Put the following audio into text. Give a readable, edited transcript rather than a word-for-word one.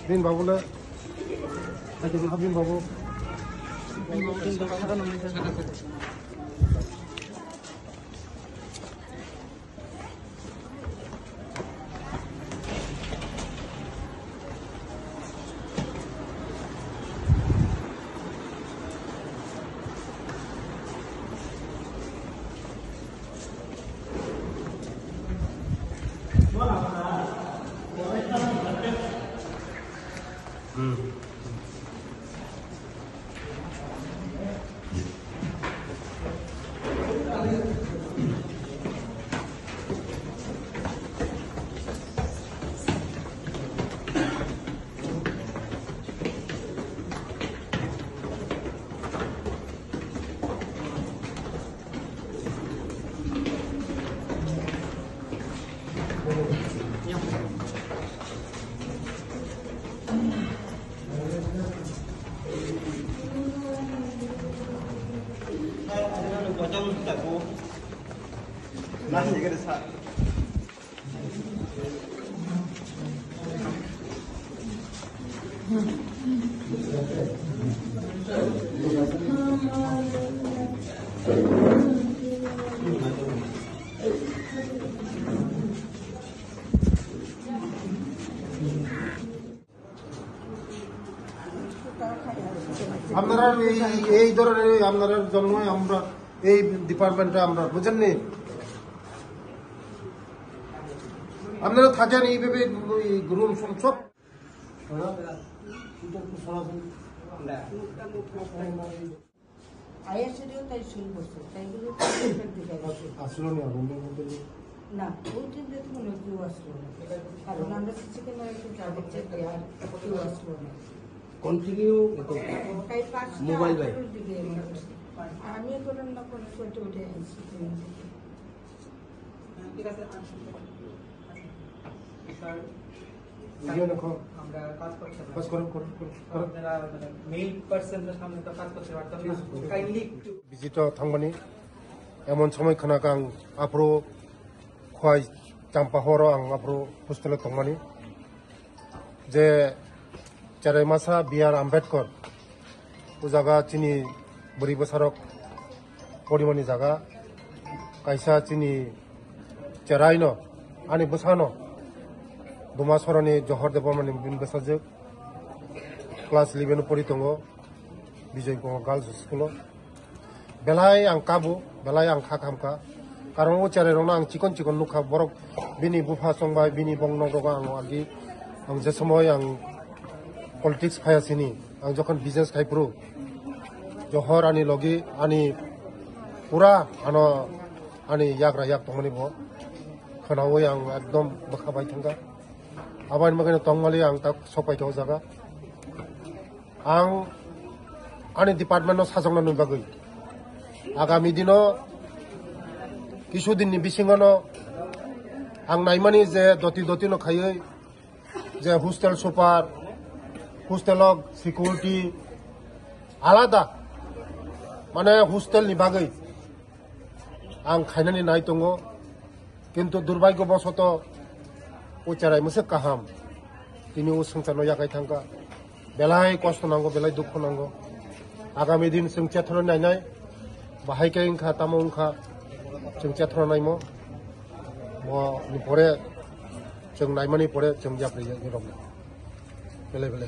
bin babule bin babu আপনারা এই ধরনের আপনারা জন্মই আমরা এই ডিপার্টমেন্টে আমরা বুঝেননি আপনারা থাকেন এইভাবে রুম সব আসলো না ওই দিনটা তো মনে কেউ আসলো না কারণ আমরা সিসি ক্যামেরা কেউ আসলো না কন্টিনিউ মোবাইল বাই আমি করলাম না করে ফটো উঠে আসছি ঠিক আছে স্যার আমরা কাজ করছি বাস করুন আপনারা মানে মেইন পার্সনদের সামনে তো কাজ করতে পারতাম না কাইন্ডলি একটু 비지터 당번이 에몬 처음에 그나강 앞으로 khoai champa horo ang apro hostel tongmani je charai masa biar ambedkar o jaga chini buri bosarok porimani jaga kaisa chini charaino ani bosano duma soroni johor debamani bin besajek class 11 pori tongo bijay ko girls school belai ang kabu belai ang khakamka karon o chare rona ang chikon chikon nukha borok bini bufa songbai bini bongnong roga ang agi ang je samoy ang politics phayasini ang jokhon business khaipru johor ani logi ani pura ano ani yagra yak tongmani bo khanaoi ang ekdom bakhabai thanga abain magane tongmali ang tak sopai to jaga ang ani department no sajongna nubagoi agami dino কিছুদিননি বিসিঙ্গনো আং নাইমানি যে দতি no খাই যে hostel super হোস্টেলক security আলাদা মানে hostel নি বাগৈ আং খাইনানি নাই দङ কিন্তু দুর্ভাগ্যবশত উচারাই মোসে কাহাম তিনি ও সংসারনো याखै थांगा বেলাই কষ্ট নাঙ্গো বেলাই দুঃখ নাঙ্গো আগামী দিন जों চেথর নাইনাय বাহাইকে ইনখা তামো ইনখা जों চেথর নাইমो नि परे जों नायमानि परे जों जाफ्रि रं बेले बेले